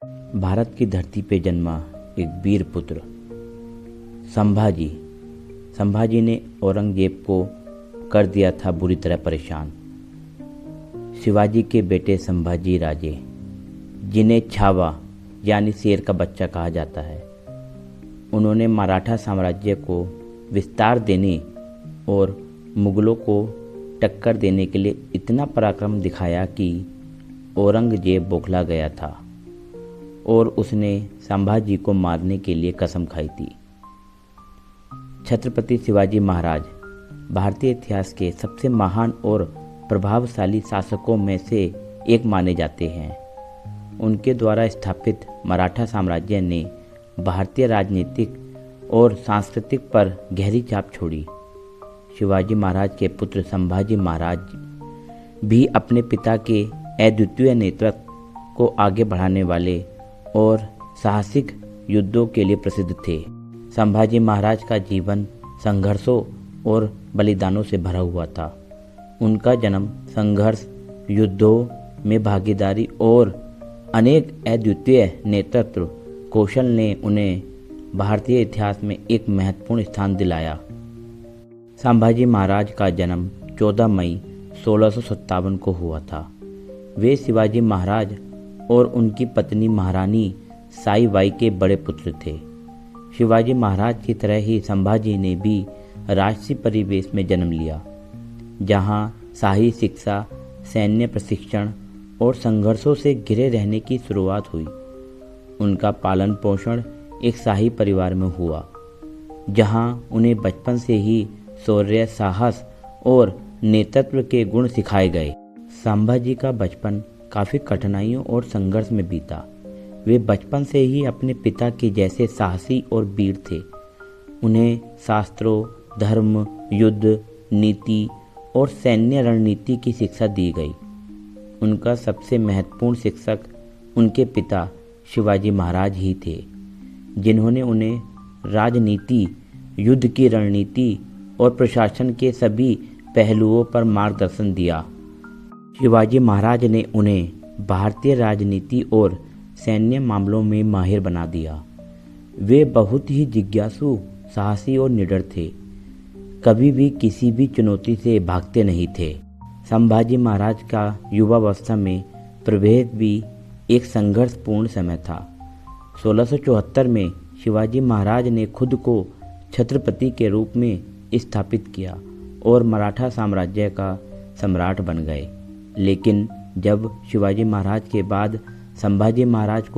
भारत की धरती पे जन्मा एक वीर पुत्र संभाजी। संभाजी ने औरंगजेब को कर दिया था बुरी तरह परेशान। शिवाजी के बेटे संभाजी राजे, जिन्हें छावा यानी शेर का बच्चा कहा जाता है, उन्होंने मराठा साम्राज्य को विस्तार देने और मुगलों को टक्कर देने के लिए इतना पराक्रम दिखाया कि औरंगजेब बौखला गया था और उसने संभाजी को मारने के लिए कसम खाई थी। छत्रपति शिवाजी महाराज भारतीय इतिहास के सबसे महान और प्रभावशाली शासकों में से एक माने जाते हैं। उनके द्वारा स्थापित मराठा साम्राज्य ने भारतीय राजनीतिक और सांस्कृतिक पर गहरी छाप छोड़ी। शिवाजी महाराज के पुत्र संभाजी महाराज भी अपने पिता के अद्वितीय नेतृत्व को आगे बढ़ाने वाले और साहसिक युद्धों के लिए प्रसिद्ध थे। संभाजी महाराज का जीवन संघर्षों और बलिदानों से भरा हुआ था। उनका जन्म, संघर्ष, युद्धों में भागीदारी और अनेक अद्वितीय नेतृत्व कौशल ने उन्हें भारतीय इतिहास में एक महत्वपूर्ण स्थान दिलाया। संभाजी महाराज का जन्म 14 मई 1657 को हुआ था। वे शिवाजी महाराज और उनकी पत्नी महारानी साईबाई के बड़े पुत्र थे। शिवाजी महाराज की तरह ही संभाजी ने भी राजसी परिवेश में जन्म लिया, जहां शाही शिक्षा, सैन्य प्रशिक्षण और संघर्षों से घिरे रहने की शुरुआत हुई। उनका पालन पोषण एक शाही परिवार में हुआ, जहां उन्हें बचपन से ही शौर्य, साहस और नेतृत्व के गुण सिखाए गए। संभाजी का बचपन काफ़ी कठिनाइयों और संघर्ष में बीता। वे बचपन से ही अपने पिता के जैसे साहसी और वीर थे। उन्हें शास्त्रों, धर्म, युद्ध, नीति और सैन्य रणनीति की शिक्षा दी गई। उनका सबसे महत्वपूर्ण शिक्षक उनके पिता शिवाजी महाराज ही थे, जिन्होंने उन्हें राजनीति, युद्ध की रणनीति और प्रशासन के सभी पहलुओं पर मार्गदर्शन दिया। शिवाजी महाराज ने उन्हें भारतीय राजनीति और सैन्य मामलों में माहिर बना दिया। वे बहुत ही जिज्ञासु, साहसी और निडर थे। कभी भी किसी भी चुनौती से भागते नहीं थे। संभाजी महाराज का युवावस्था में प्रवेश भी एक संघर्षपूर्ण समय था। 1674 में शिवाजी महाराज ने खुद को छत्रपति के रूप में स्थापित किया और मराठा साम्राज्य का सम्राट बन गए। लेकिन जब शिवाजी महाराज के बाद संभाजी महाराज को